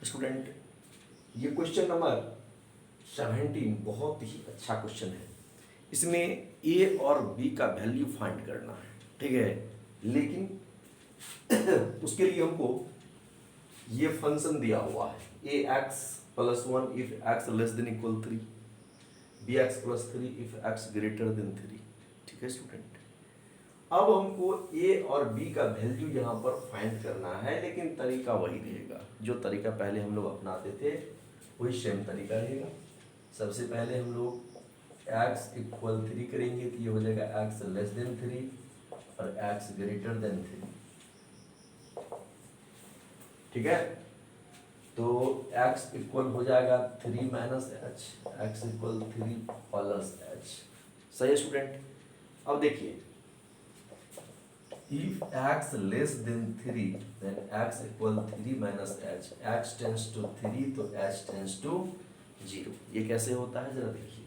Student, ये question number 17 बहुत ही अच्छा क्वेश्चन है। इसमें ए और बी का वैल्यू फाइंड करना है, ठीक है। लेकिन उसके लिए हमको ये फंक्शन दिया हुआ है a x plus 1 if x less than equal 3, B x plus 3 if x greater than 3, ठीक है स्टूडेंट। अब हमको ए और बी का वैल्यू यहाँ पर फाइंड करना है, लेकिन तरीका वही रहेगा जो तरीका पहले हम लोग अपनाते थे, वही सेम तरीका रहेगा। सबसे पहले हम लोग x इक्वल 3 करेंगे तो ये हो जाएगा x लेस देन 3 और x ग्रेटर देन 3, ठीक है। तो x इक्वल हो जाएगा 3 minus H, x equal 3 plus H, सही है स्टूडेंट। अब देखिए if x less than 3 then x equal 3 minus h, x tends to 3 तो h tends to 0। ये कैसे होता है जरा देखिए।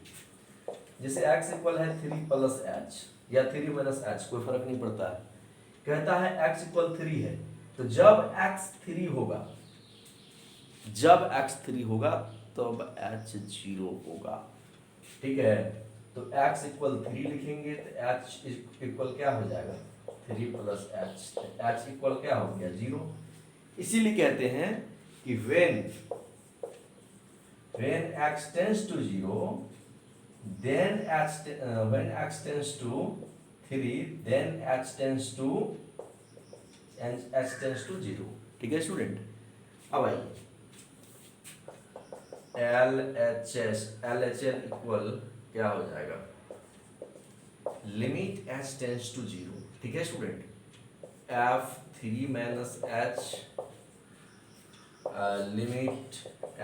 जैसे x इक्वल है 3 प्लस एच या 3 माइनस एच, कोई फर्क नहीं पड़ता है। कहता है x इक्वल 3 है, तो जब x 3 होगा, जब x 3 होगा तब h 0 होगा, ठीक है। तो x इक्वल 3 लिखेंगे तो h इक्वल क्या हो जाएगा 3 प्लस एच, एच इक्वल क्या हो गया 0। इसीलिए कहते हैं कि when x tends to 0 then when x tends to 3 then h tends to 0, ठीक है स्टूडेंट। अब आइए LHS इक्वल क्या हो जाएगा लिमिट h टेंस टू 0, ठीक है student. f3 minus h limit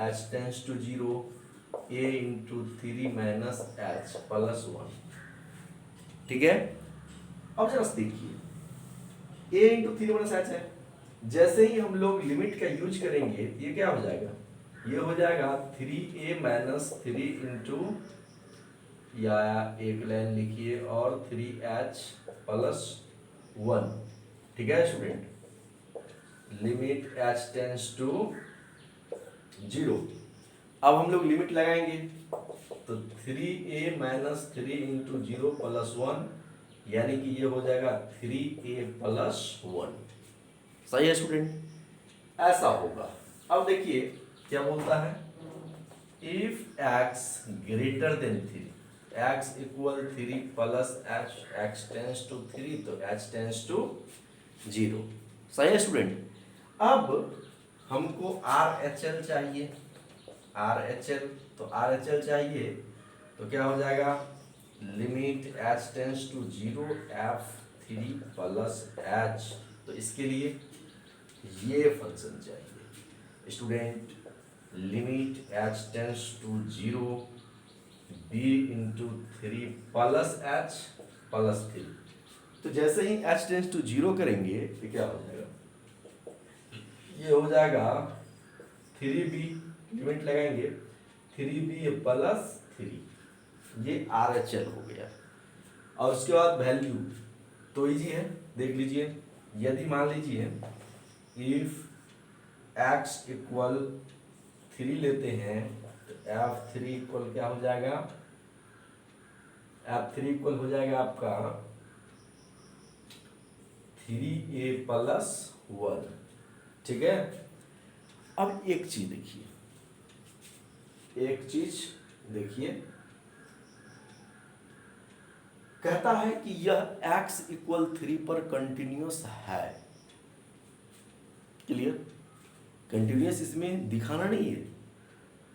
h tends to 0 a into 3 minus h plus 1, ठीक है। अब जरा देखिए a इंटू 3 माइनस h है, जैसे ही हम लोग लिमिट का यूज करेंगे ये क्या हो जाएगा, ये हो जाएगा 3a माइनस 3 इंटू, या एक लाइन लिखिए और 3h प्लस 1, ठीक है student. Limit h tends to 0। अब हम लोग लिमिट लगाएंगे तो 3a माइनस 3 इंटू 0 प्लस 1, यानी कि ये हो जाएगा 3a प्लस 1, सही है स्टूडेंट, ऐसा होगा। अब देखिए क्या बोलता है, if x greater than 3, x equal 3 plus h, x tends to 3 तो h टेंस टू 0, सही है स्टूडेंट। अब हमको RHL चाहिए, RHL, तो RHL चाहिए तो क्या हो जाएगा limit h tends to 0 f3 plus h, तो इसके लिए ये फंक्शन चाहिए student, limit h tends to 0 b into 3 plus h plus 3। तो जैसे ही h टेंस टू 0 करेंगे तो क्या हो जाएगा, ये हो जाएगा 3b, लिमिट लगाएंगे 3b प्लस 3, ये RHL हो गया। और उसके बाद वैल्यू तो इजी है, देख लीजिए। यदि मान लीजिए इफ x इक्वल 3 लेते हैं तो f3 इक्वल क्या हो जाएगा, f3 इक्वल हो जाएगा आपका 3a प्लस 1, ठीक है। अब एक चीज देखिए, एक चीज देखिए, कहता है कि यह x इक्वल 3 पर कंटिन्यूअस है, क्लियर, कंटिन्यूअस इसमें दिखाना नहीं है।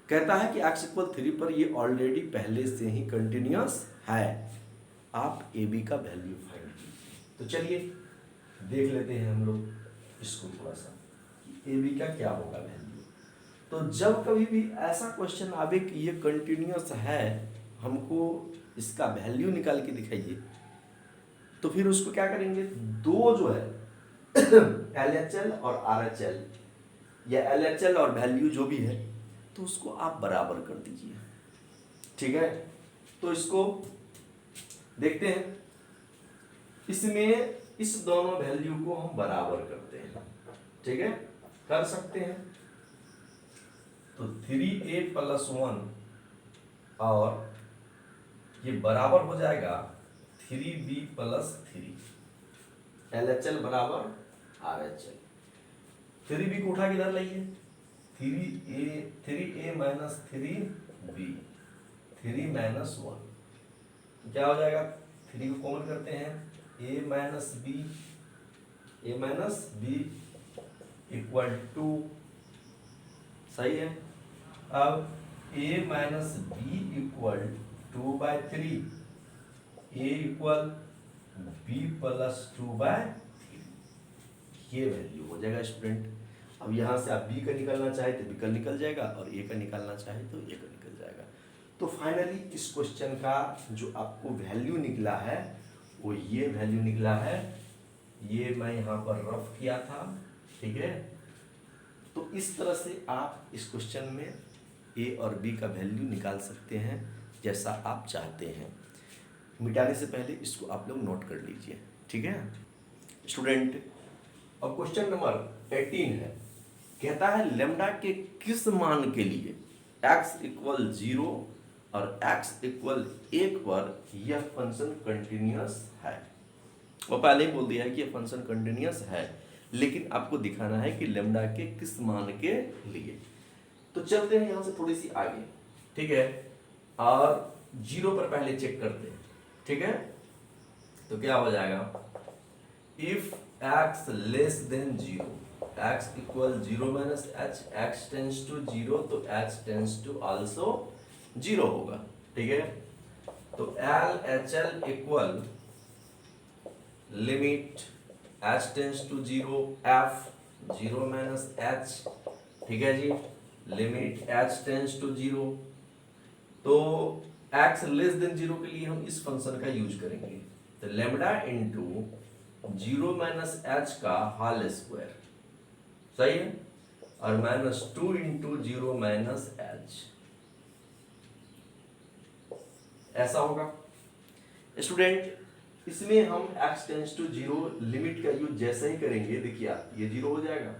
कहता है कि x इक्वल 3 पर ये ऑलरेडी पहले से ही कंटिन्यूअस है, आप ए बी का वैल्यू फाइंड कीजिए। तो चलिए देख लेते हैं हम लोग इसको थोड़ा सा कि ए बी का क्या होगा वैल्यू। तो जब कभी भी ऐसा क्वेश्चन आवे कि ये कंटिन्यूअस है, हमको इसका वैल्यू निकाल के दिखाइए, तो फिर उसको क्या करेंगे, दो जो है LHL और RHL, या LHL और वैल्यू जो भी है, तो उसको आप बराबर कर दीजिए, ठीक है। तो इसको देखते हैं, इसमें इस दोनों वैल्यू को हम बराबर करते हैं, ठीक है, कर सकते हैं, तो 3a प्लस 1 और ये बराबर हो जाएगा 3b प्लस 3, LHL बराबर RHL। 3b को उठा के इधर लाइए, 3a माइनस 3b, 3 माइनस 1 क्या हो जाएगा, 3 को कॉमन करते हैं, a minus b equal to, सही है। अब a minus b equal 2/3, a equal b plus 2/3, ये वैल्यू हो जाएगा स्टूडेंट। अब यहाँ से आप b का निकालना चाहे तो b का निकल जाएगा और a का निकालना चाहे तो a का निकल जाएगा। तो फाइनली इस क्वेश्चन का जो आपको वैल्यू निकला है वो ये वैल्यू निकला है, ये मैं यहाँ पर रफ किया था, ठीक है। तो इस तरह से आप इस क्वेश्चन में a और b का वैल्यू निकाल सकते हैं जैसा आप चाहते हैं। मिटाने से पहले इसको आप लोग नोट कर लीजिए, ठीक है स्टूडेंट। अब क्वेश्चन नंबर 18 है, कहता है लेम्डा के किस मान के लिए x इक्वल 0 और x इक्वल 1 पर यह फंक्शन कंटिन्यूअस है। वो पहले ही बोल दिया है कि यह फंक्शन कंटिन्यूअस है, लेकिन आपको दिखाना है कि लेम्डा के किस मान के लिए। तो चलते हैं यहां से थोड़ी सी आगे, ठीक है, और 0 पर पहले चेक करते हैं, ठीक है। तो क्या हो जाएगा, if x less than 0, x equal 0 minus h, x tends to 0 तो h टेंस टू आल्सो 0 होगा, ठीक है। तो LHL equal limit h tends to 0 f 0 minus h, ठीक है जी, लिमिट h टेंस टू 0। तो x लेस देन 0 के लिए हम इस फंक्शन का यूज करेंगे, तो लेम्डा इंटू 0 माइनस h का होल स्क्वायर, सही है, और माइनस 2 इंटू 0 माइनस h, ऐसा होगा स्टूडेंट। इसमें हम x टेंस टू 0 लिमिट का यूज जैसे ही करेंगे, देखिए आप ये 0 हो जाएगा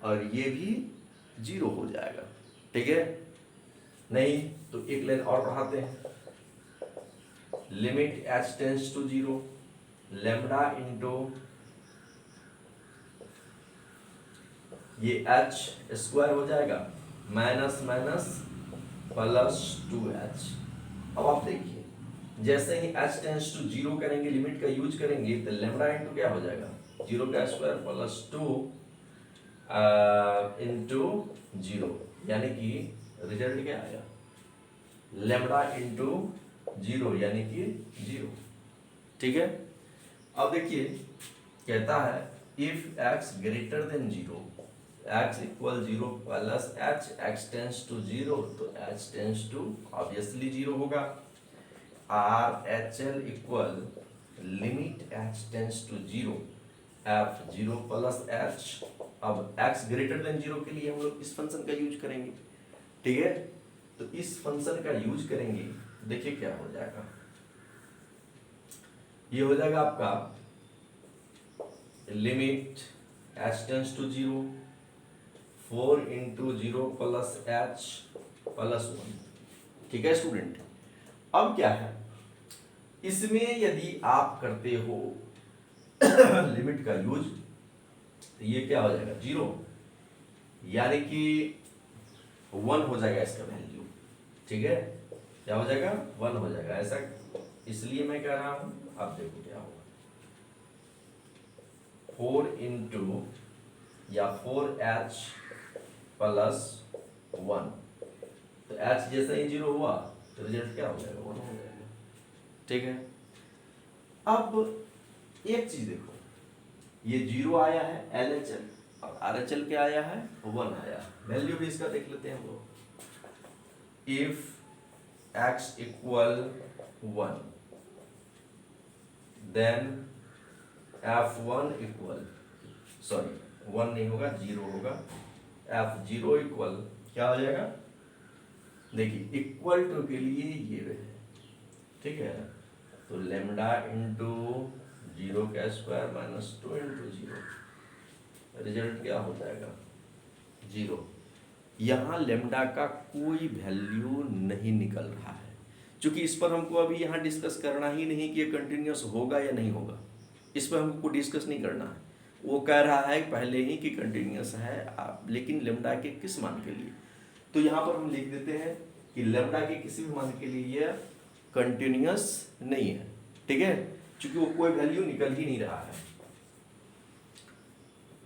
और ये भी 0 हो जाएगा, ठीक है। नहीं तो एक लाइन और बढ़ाते हैं, limit h tends to 0 lambda into ये h स्क्वायर हो जाएगा माइनस माइनस प्लस 2h। अब आप देखिए जैसे ही h टेंस टू 0 करेंगे, लिमिट का यूज करेंगे, तो लेम्डा इंटू क्या हो जाएगा, 0 का स्क्वायर प्लस 2 इंटू 0, यानी कि रिजल्ट क्या आएगा, लेम्डा इंटू 0 यानी कि 0, ठीक है। अब देखिए कहता है if x greater than 0, x equal 0 plus h, x tends to 0 तो h टेंस टू ऑब्वियसली 0 होगा। RHL equal limit h tends to 0 f 0 plus h। अब x ग्रेटर देन 0 के लिए हम लोग इस फंक्शन का यूज करेंगे, ठीक है। तो इस फंक्शन का यूज करेंगे, देखिए क्या हो जाएगा, ये हो जाएगा आपका limit h tends to 0 4 into 0 plus h plus 1, ठीक है स्टूडेंट। अब क्या है, इसमें यदि आप करते हो लिमिट का यूज तो ये क्या हो जाएगा 0, यानी कि 1 हो जाएगा इसका वैल्यू, ठीक है, क्या हो जाएगा 1 हो जाएगा। ऐसा इसलिए मैं कह रहा हूं, आप देखो क्या होगा, 4 इंटू या 4h प्लस 1, तो h जैसे ही 0 हुआ तो रिजल्ट क्या हो जाएगा 1 हो जाएगा, ठीक है। अब एक चीज देखो, ये 0 आया है LHL और RHL क्या आया है 1 आया, वैल्यू भी इसका देख लेते हैं हम लोग। If x equal 1 then f1 equal, sorry 1 नहीं होगा 0 होगा, f0 इक्वल क्या हो जाएगा, देखिए इक्वल टू के लिए ये है, ठीक है। तो लेम्डा इंटू 0 का स्क्वायर माइनस 2 इंटू 0, रिजल्ट क्या हो जाएगा 0। यहाँ लेमडा का कोई वैल्यू नहीं निकल रहा है, क्योंकि इस पर हमको अभी यहाँ डिस्कस करना ही नहीं कि ये कंटिन्यूस होगा या नहीं होगा, इस पर हमको डिस्कस नहीं करना है। वो कह रहा है पहले ही कि कंटिन्यूस है आप, लेकिन लेमडा के किस मान के लिए, तो यहाँ पर हम लिख देते हैं कि लेमडा के किसी भी मान के लिए यह कंटिन्यूस नहीं है, ठीक है, क्योंकि वो कोई वैल्यू निकल ही नहीं रहा है।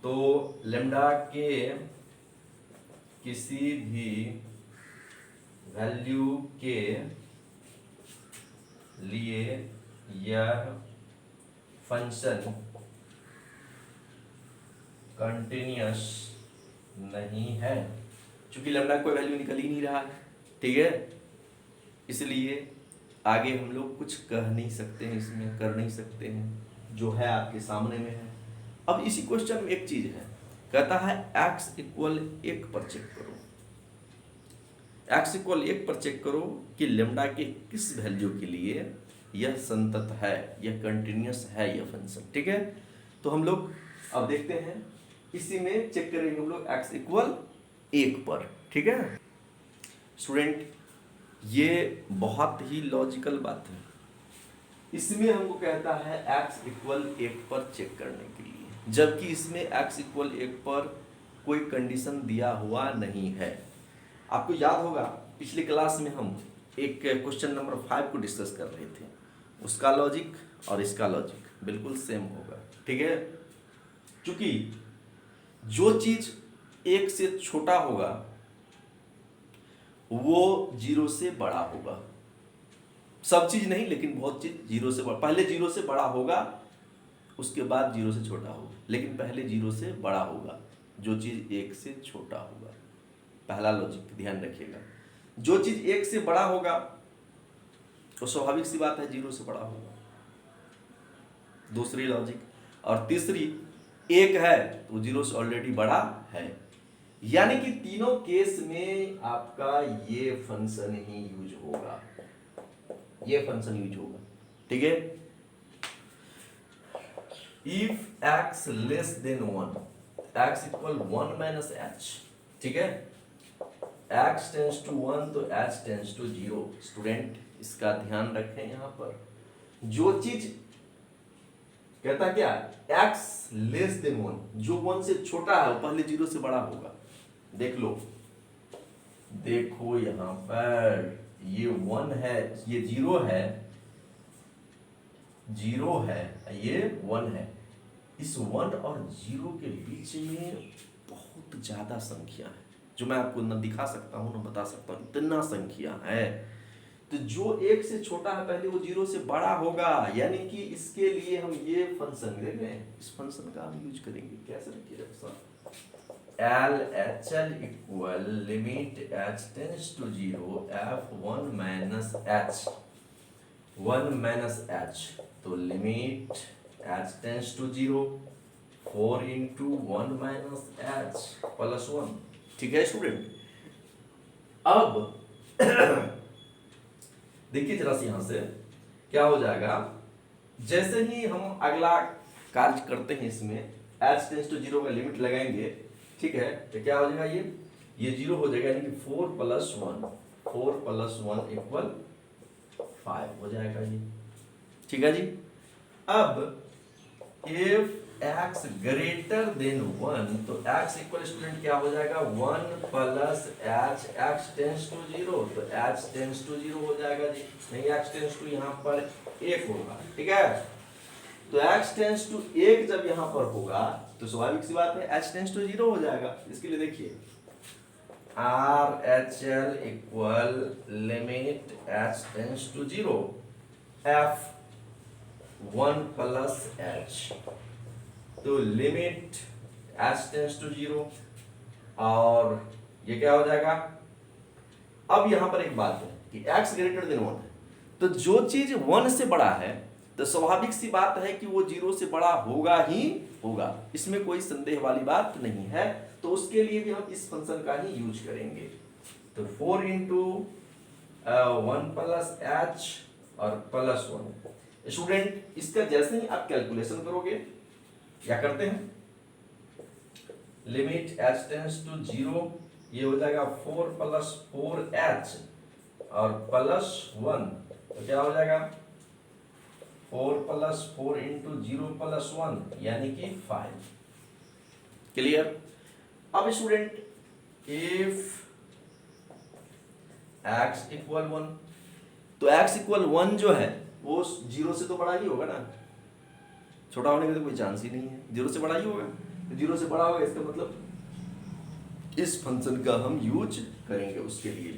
तो लेमडा के किसी भी वैल्यू के लिए यह फंक्शन कंटिन्यूस नहीं है, क्योंकि लेमडा कोई वैल्यू निकल ही नहीं रहा है, ठीक है, इसलिए आगे हम लोग कुछ कह नहीं सकते हैं, इसमें कर नहीं सकते हैं, जो है आपके सामने में है। अब इसी क्वेश्चन में एक चीज है, कहता है x इक्वल 1 पर चेक करो, x इक्वल 1 पर चेक करो कि लेमडा के किस वैल्यू के लिए यह संतत है, यह कंटिन्यूस है यह फंक्शन, ठीक है। तो हम लोग अब देखते हैं, इसी में चेक करेंगे हम लोग x इक्वल 1 पर, ठीक है स्टूडेंट। ये बहुत ही लॉजिकल बात है, इसमें हमको कहता है x इक्वल 1 पर चेक करने के लिए, जबकि इसमें x इक्वल 1 पर कोई कंडीशन दिया हुआ नहीं है। आपको याद होगा पिछली क्लास में हम एक क्वेश्चन नंबर 5 को डिस्कस कर रहे थे, उसका लॉजिक और इसका लॉजिक बिल्कुल सेम होगा, ठीक है, क्योंकि जो चीज 1 से छोटा होगा वो 0 से बड़ा होगा, सब चीज नहीं लेकिन बहुत चीज 0 से बड़ा, पहले 0 से बड़ा होगा उसके बाद 0 से छोटा होगा, लेकिन पहले 0 से बड़ा होगा जो चीज 1 से छोटा होगा। पहला लॉजिक ध्यान रखिएगा, जो चीज 1 से बड़ा होगा तो स्वाभाविक सी बात है 0 से बड़ा होगा, दूसरी लॉजिक। और तीसरी 1 है तो 0 से ऑलरेडी बड़ा है, यानी कि तीनों केस में आपका ये फंक्शन ही यूज होगा, ये फंक्शन यूज होगा, ठीक है। If x less then 1, x equal 1 minus h, ठीक है, x टेंस टू 1 तो h टेंस टू 0। स्टूडेंट इसका ध्यान रखें, यहां पर जो चीज कहता क्या, x लेस देन 1, जो 1 से छोटा है वो पहले 0 से बड़ा होगा। देख लो, देखो यहां पर ये 1 है, ये 0 है, 0 है, ये 1 है, इस 1 और 0 के बीच में बहुत ज्यादा संख्या है, जो मैं आपको न दिखा सकता हूं न बता सकता हूं, इतना संख्या है। तो जो 1 से छोटा है पहले वो 0 से बड़ा होगा, यानी कि इसके लिए हम ये फंक्शन देख रहे हैं, इस फंक्शन का हम यूज करेंगे, कैसे रखिए LHL equal limit h tends to 0 f1 minus h, 1 minus h, तो limit h tends to 0 4 into 1 minus h plus 1, ठीक है स्टूडेंट। अब देखिए जरा से यहां से क्या हो जाएगा, जैसे ही हम अगला कार्य करते हैं इसमें h टेंस टू 0 का लिमिट लगाएंगे, ठीक है, तो क्या हो जाएगा, ये 0 हो जाएगा, यानी कि 4 प्लस 1 इक्वल 5 हो जाएगा ये, ठीक है जी। अब if x ग्रेटर देन 1 तो x इक्वल स्टूडेंट क्या हो जाएगा, 1 plus h, x tends to 0 तो h टेंस टू 0 हो जाएगा जी, नहीं x टेंस टू यहाँ पर 1 होगा, ठीक है। तो x टेंस टू 1 जब यहाँ पर होगा तो स्वाभाविक सी बात है h टेंस टू 0 हो जाएगा। इसके लिए देखिए RHL equal limit h tends to 0 f1 plus h, तो लिमिट h टेंस टू 0, और ये क्या हो जाएगा। अब यहां पर एक बात है कि x ग्रेटर देन 1 है, तो जो चीज 1 से बड़ा है तो स्वाभाविक सी बात है कि वो 0 से बड़ा होगा ही होगा, इसमें कोई संदेह वाली बात नहीं है। तो उसके लिए भी हम इस फंक्शन का ही यूज करेंगे। तो 4 इंटू 1 प्लस h और प्लस 1। स्टूडेंट इसका जैसे ही आप कैलकुलेशन करोगे, क्या करते हैं, लिमिट h टेंस टू 0 ये हो जाएगा 4 + 4h और +1, तो क्या हो जाएगा 4 + 4 × 0 + 1 यानी कि 5। क्लियर। अब स्टूडेंट इफ x = 1, तो x = 1 जो है वो 0 से तो बड़ा ही होगा ना, छोटा होने का तो कोई चांस ही नहीं है, 0 से बड़ा ही होगा। तो 0 से बड़ा होगा इसका मतलब इस फंक्शन का हम यूज करेंगे उसके लिए।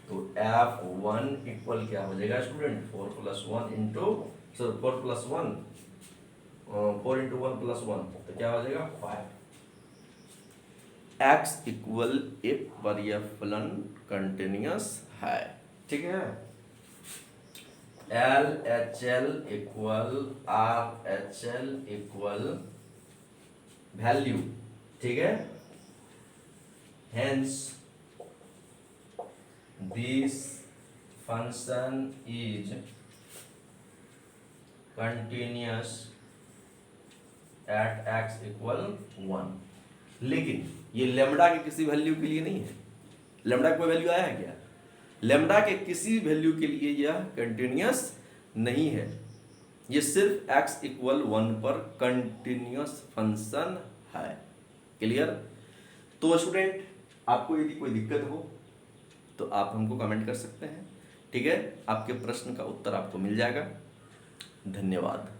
तो f1 इक्वल क्या हो जाएगा स्टूडेंट 4 + 1 × 4 + 1 4 × 1 + 1, तो क्या हो जाएगा 5। x = एक परिफलन कंटिन्यूअस है, ठीक है। LHL = RHL = वैल्यू, ठीक है। Hence this function is continuous at x = 1। लेकिन ये लेमडा के किसी वैल्यू के लिए नहीं है। लेमडा कोई वैल्यू आया है क्या? लेमडा के किसी वैल्यू के लिए यह कंटिन्यूअस नहीं है, ये सिर्फ x = 1 पर कंटिन्यूअस फंक्शन है। क्लियर। तो स्टूडेंट आपको यदि कोई दिक्कत हो तो आप हमको कमेंट कर सकते हैं, ठीक है। आपके प्रश्न का उत्तर आपको मिल जाएगा। धन्यवाद।